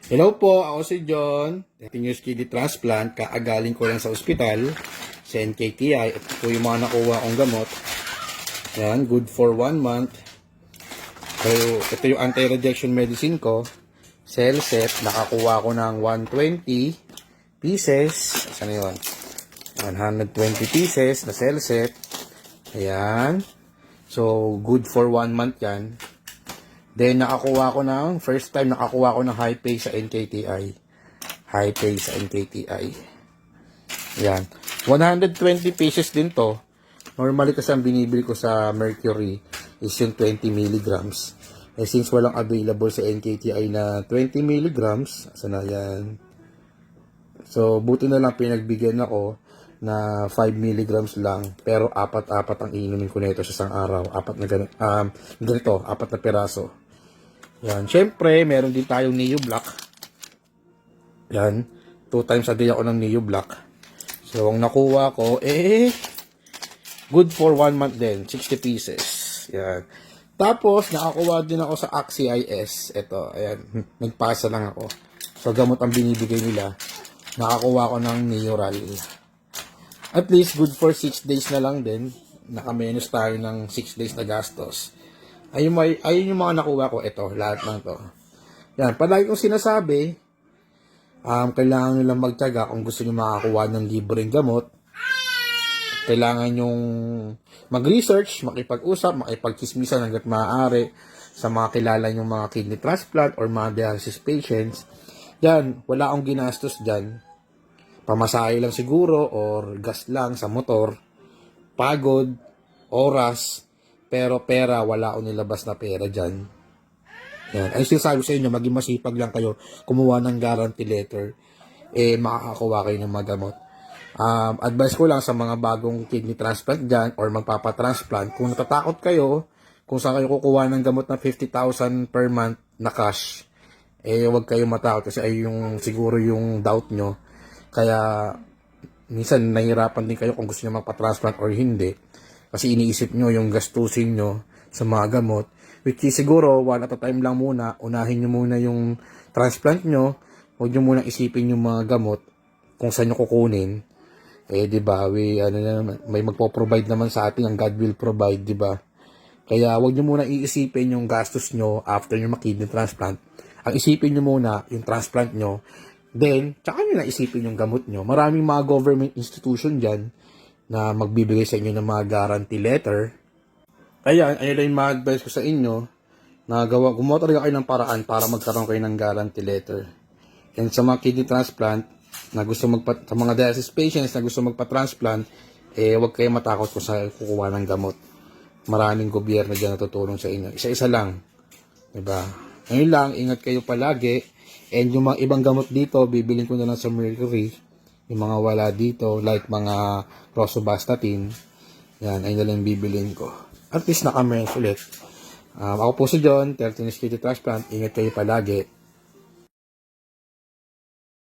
Hello po, ako si John. Continuous kidney transplant. Kaagaling ko lang sa ospital sa NKTI. Ito po yung mga nakuha kong gamot. Yan, good for 1 month. So, ito yung anti-rejection medicine ko. Cell set. Nakakuha ko ng 120 pieces. Saan yun? 120 pieces na cell set. Ayan. So, good for 1 month yan. Then, first time nakakuha ko ng high pay sa NKTI. High pay sa NKTI. Yan. 120 pieces din to. Normally kasi ang binibili ko sa Mercury is yung 20 milligrams. Eh, since walang available sa NKTI na 20 milligrams, asa na yan? So, buti na lang pinagbigyan ako na 5 milligrams lang. Pero apat-apat ang inumin ko nito sa isang araw. Apat na piraso. Yan. Siyempre, meron din tayong Neo Black. Yan. 2 times a day ako ng Neo Black. So, ang nakuha ko, good for 1 month din. 60 pieces. Yan. Tapos, nakakuha din ako sa AXIS. Ito, ayan. Nagpasa lang ako. So, gamot ang binibigay nila. Nakakuha ko ng Neoral. At least, good for 6 days na lang din. Nakamenos tayo ng 6 days na gastos. Ayun yung mga nakuha ko. Ito, lahat ng to. Yan, palagi kong sinasabi, kailangan nyo lang magtiyaga kung gusto nyo makakuha ng libreng gamot. Kailangan nyong mag-research, makipag-usap, makipag-chismisan hanggat maaari sa mga kilala nyong mga kidney transplant or mga dialysis patients. Yan, wala akong ginastos dyan. Pamasahe lang siguro or gas lang sa motor. Pagod, oras, pero pera, wala akong nilabas na pera dyan. Yan. Ay sinasabi sa inyo, maging masipag lang kayo, kumuha ng guarantee letter, makakakuha kayo ng mga gamot. Advice ko lang sa mga bagong kidney transplant dyan or magpapatransplant, kung natatakot kayo, kung saan kayo kukuha ng gamot na 50,000 per month na cash, huwag kayo matakot kasi ay siguro yung doubt nyo. Kaya, minsan nahihirapan din kayo kung gusto nyo magpatransplant or hindi. Kasi iniisip nyo yung gastusin nyo sa mga gamot. Which is siguro, one at a time lang muna. Unahin nyo muna yung transplant nyo. Huwag nyo muna isipin yung mga gamot kung saan nyo kukunin. Diba, may magpo-provide naman sa atin. Ang God will provide, diba? Kaya huwag nyo muna iisipin yung gastos nyo after nyo makidney transplant. Ang isipin nyo muna yung transplant nyo. Then, tsaka nyo na isipin yung gamot nyo. Maraming mga government institution dyan na magbibigay sa inyo ng mga guarantee letter. Kaya, ayun lang yung ma-advise ko sa inyo na gumawa talaga kayo ng paraan para magkaroon kayo ng guarantee letter. And sa mga kidney transplant, sa mga dialysis patients na gusto magpa-transplant, huwag kayo matakot kung sa kukuha ng gamot. Maraming gobyerno dyan na tutulong sa inyo. Isa-isa lang. Diba? Ngayon lang, ingat kayo palagi. And yung mga ibang gamot dito, bibilin ko na lang sa Mercury. Yung mga wala dito, like mga rosuvastatin, yan, ay nalang bibilin ko. At least naka-mens ulit. Ako po si John, 13 Kidney Transplant. Ingat kayo palagi.